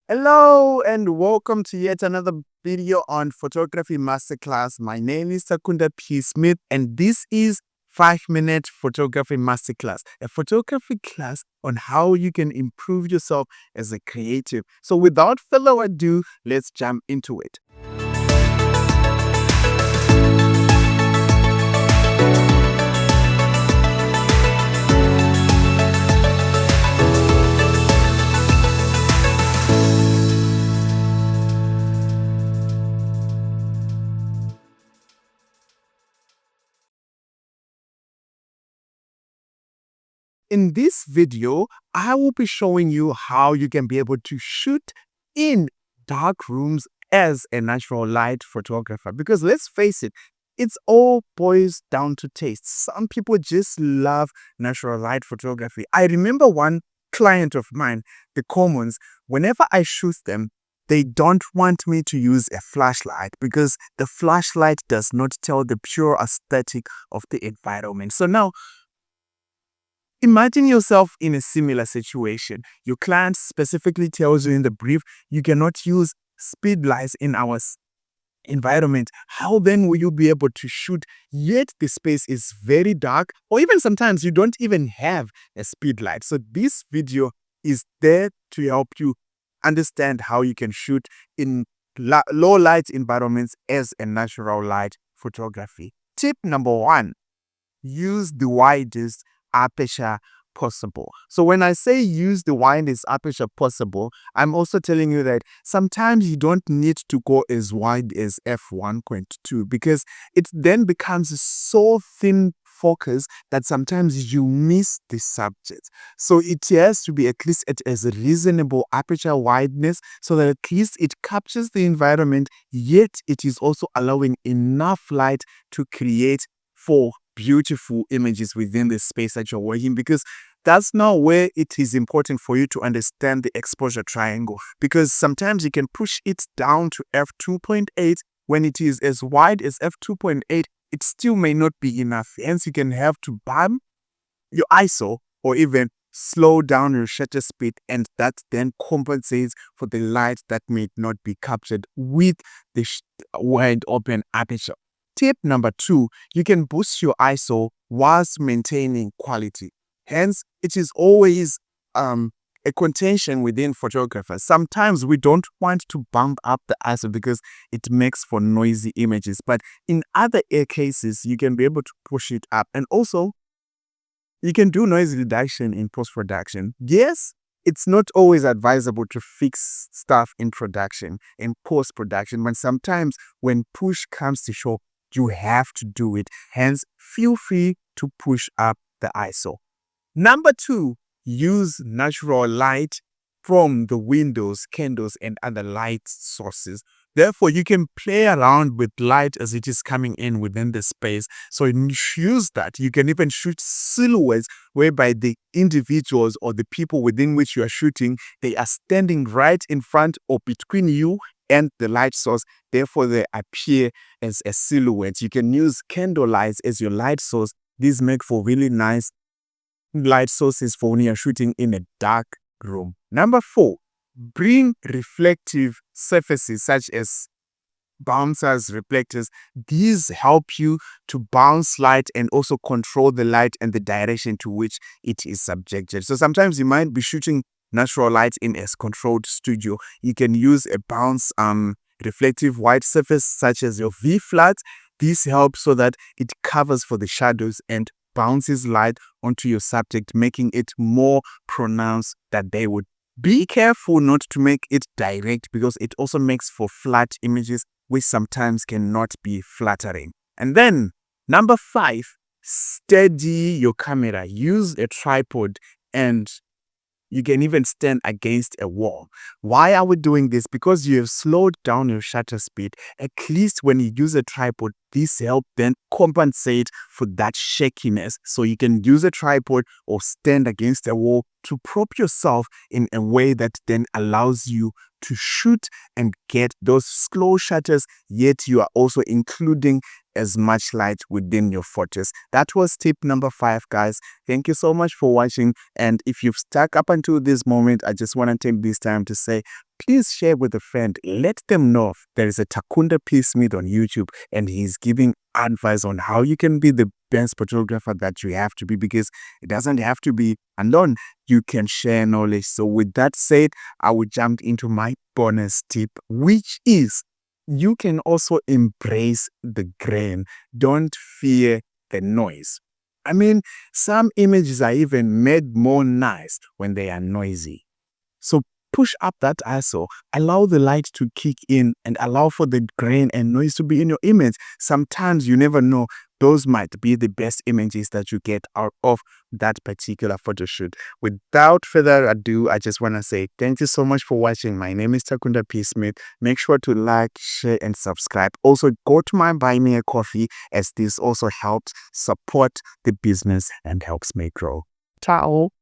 Hello and welcome to yet another video on Photography Masterclass. My name is Sakunda P. Smith and this is 5-minute Photography Masterclass, a photography class on how you can improve yourself as a creative. So without further ado, let's jump into it. In this video, I will be showing you how you can be able to shoot in dark rooms as a natural light photographer. Because let's face it, it's all boils down to taste. Some people just love natural light photography. I remember one client of mine, the Commons, whenever I shoot them, they don't want me to use a flashlight because the flashlight does not tell the pure aesthetic of the environment. So now, imagine yourself in a similar situation. Your client specifically tells you in the brief, you cannot use speed lights in our environment. How then will you be able to shoot? Yet the space is very dark, or even sometimes you don't even have a speed light. So this video is there to help you understand how you can shoot in low light environments as a natural light photography. Tip number 1, use the widest aperture possible. So when I say use the widest aperture possible, I'm also telling you that sometimes you don't need to go as wide as f1.2 because it then becomes so thin focus that sometimes you miss the subject. So it has to be at least at a reasonable aperture wideness so that at least it captures the environment, yet it is also allowing enough light to create for beautiful images within the space that you're working, because that's now where it is important for you to understand the exposure triangle, because sometimes you can push it down to f2.8 when it is as wide as f2.8, it still may not be enough. Hence, you can have to bump your ISO or even slow down your shutter speed, and that then compensates for the light that may not be captured with the wide open aperture. Tip number 2, you can boost your ISO whilst maintaining quality. Hence, it is always a contention within photographers. Sometimes we don't want to bump up the ISO because it makes for noisy images. But in other cases, you can be able to push it up. And also, you can do noise reduction in post-production. Yes, it's not always advisable to fix stuff in production, in post-production, but sometimes when push comes to shove, you have to do it. Hence, feel free to push up the ISO. Number 2, use natural light from the windows, candles, and other light sources. Therefore, you can play around with light as it is coming in within the space. So use that. You can even shoot silhouettes whereby the individuals or the people within which you are shooting, they are standing right in front or between you and the light source. Therefore, they appear as a silhouette. You can use candle lights as your light source. These make for really nice light sources for when you're shooting in a dark room. Number 4, bring reflective surfaces such as bouncers, reflectors. These help you to bounce light and also control the light and the direction to which it is subjected. So sometimes you might be shooting natural light in a controlled studio. You can use a bounce reflective white surface such as your V-flat. This helps so that it covers for the shadows and bounces light onto your subject, making it more pronounced that they would. Be careful not to make it direct because it also makes for flat images, which sometimes cannot be flattering. And then, number 5, steady your camera. Use a tripod and you can even stand against a wall. Why are we doing this? Because you have slowed down your shutter speed. At least when you use a tripod, this helps then compensate for that shakiness. So you can use a tripod or stand against a wall to prop yourself in a way that then allows you to shoot and get those slow shutters, yet you are also including as much light within your photos. That was tip number 5, guys. Thank you so much for watching. And if you've stuck up until this moment, I just want to take this time to say, please share with a friend. Let them know there is a Takunda P. Smith on YouTube, and he's giving advice on how you can be the best photographer that you have to be, because it doesn't have to be alone. You can share knowledge. So with that said, I will jump into my bonus tip, which is you can also embrace the grain. Don't fear the noise. I mean, some images are even made more nice when they are noisy. So push up that ISO, allow the light to kick in, and allow for the grain and noise to be in your image. Sometimes you never know, those might be the best images that you get out of that particular photo shoot. Without further ado, I just want to say thank you so much for watching. My name is Takunda P. Smith. Make sure to like, share, and subscribe. Also, go to my Buy Me a Coffee, as this also helps support the business and helps me grow. Ciao.